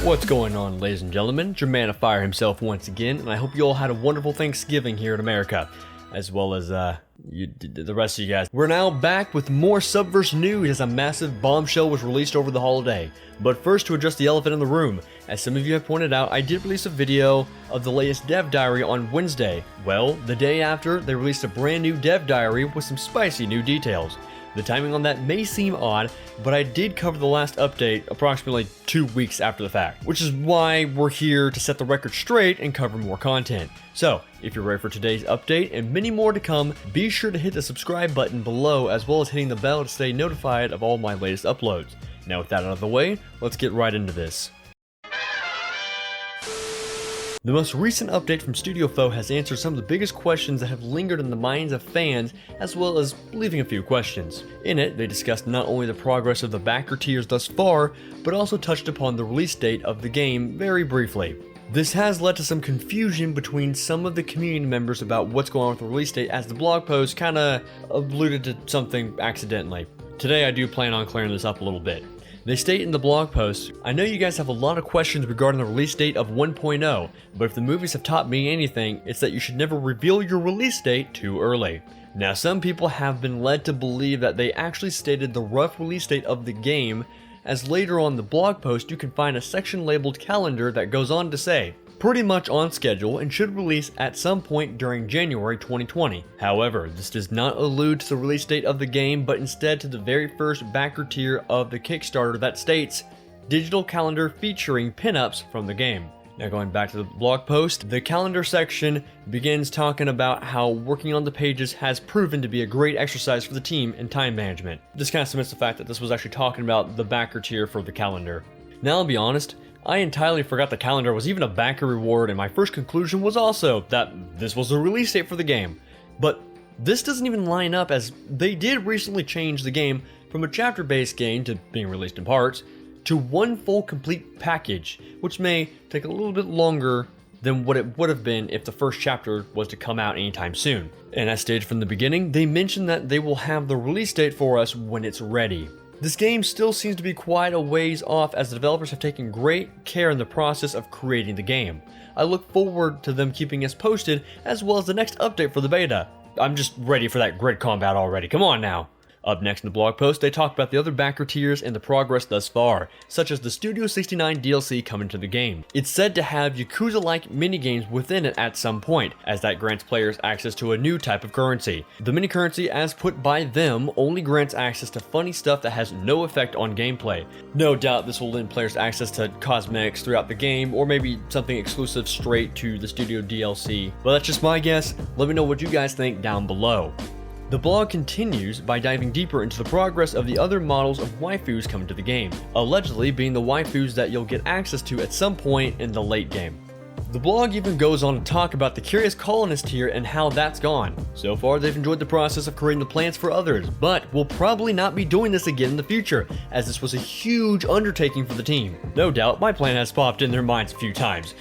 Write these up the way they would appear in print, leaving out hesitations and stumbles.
What's going on, ladies and gentlemen? Germanifire himself once again, and I hope you all had a wonderful Thanksgiving here in America, as well as the rest of you guys. We're now back with more Subverse news as a massive bombshell was released over the holiday. But first, to address the elephant in the room, as some of you have pointed out, I did release a video of the latest dev diary on Wednesday. Well, the day after, they released a brand new dev diary with some spicy new details. The timing on that may seem odd, but I did cover the last update approximately 2 weeks after the fact, which is why we're here to set the record straight and cover more content. So, if you're ready for today's update and many more to come, be sure to hit the subscribe button below as well as hitting the bell to stay notified of all my latest uploads. Now with that out of the way, let's get right into this. The most recent update from StudioFOW has answered some of the biggest questions that have lingered in the minds of fans, as well as leaving a few questions. In it, they discussed not only the progress of the backer tiers thus far, but also touched upon the release date of the game very briefly. This has led to some confusion between some of the community members about what's going on with the release date, as the blog post kinda alluded to something accidentally. Today I do plan on clearing this up a little bit. They state in the blog post, "I know you guys have a lot of questions regarding the release date of 1.0, but if the movies have taught me anything, it's that you should never reveal your release date too early." Now, some people have been led to believe that they actually stated the rough release date of the game, as later on the blog post you can find a section labeled calendar that goes on to say, "Pretty much on schedule and should release at some point during January 2020. However, this does not allude to the release date of the game, but instead to the very first backer tier of the Kickstarter that states, "Digital calendar featuring pinups from the game." Now going back to the blog post, the calendar section begins talking about how working on the pages has proven to be a great exercise for the team in time management. This kind of cements the fact that this was actually talking about the backer tier for the calendar. Now I'll be honest, I entirely forgot the calendar was even a backer reward, and my first conclusion was also that this was the release date for the game. But this doesn't even line up, as they did recently change the game from a chapter-based game to being released in parts to one full complete package, which may take a little bit longer than what it would have been if the first chapter was to come out anytime soon. And as stated from the beginning, they mentioned that they will have the release date for us when it's ready. This game still seems to be quite a ways off, as the developers have taken great care in the process of creating the game. I look forward to them keeping us posted, as well as the next update for the beta. I'm just ready for that grid combat already, come on now. Up next in the blog post, they talk about the other backer tiers and the progress thus far, such as the Studio 69 DLC coming to the game. It's said to have Yakuza-like minigames within it at some point, as that grants players access to a new type of currency. The mini-currency, as put by them, only grants access to funny stuff that has no effect on gameplay. No doubt this will lend players access to cosmetics throughout the game, or maybe something exclusive straight to the Studio DLC. But that's just my guess. Let me know what you guys think down below. The blog continues by diving deeper into the progress of the other models of waifus coming to the game, allegedly being the waifus that you'll get access to at some point in the late game. The blog even goes on to talk about the Curious Colonist tier and how that's gone. So far, they've enjoyed the process of creating the plans for others, but will probably not be doing this again in the future, as this was a huge undertaking for the team. No doubt, my plan has popped in their minds a few times.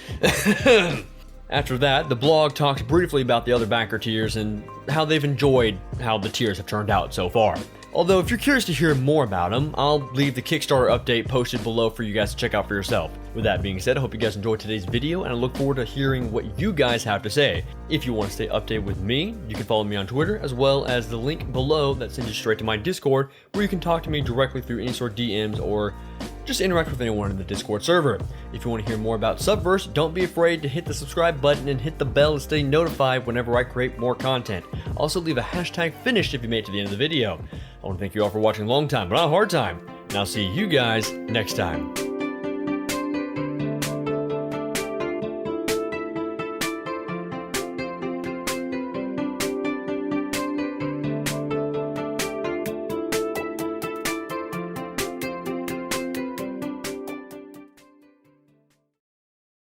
After that, the blog talks briefly about the other backer tiers and how they've enjoyed how the tiers have turned out so far. Although if you're curious to hear more about them, I'll leave the Kickstarter update posted below for you guys to check out for yourself. With that being said, I hope you guys enjoyed today's video, and I look forward to hearing what you guys have to say. If you want to stay updated with me, you can follow me on Twitter, as well as the link below that sends you straight to my Discord, where you can talk to me directly through any sort of DMs or just interact with anyone in the Discord server. If you want to hear more about Subverse, don't be afraid to hit the subscribe button and hit the bell to stay notified whenever I create more content. Also leave a hashtag finished if you made it to the end of the video. I want to thank you all for watching a long time, but not a hard time, and I'll see you guys next time.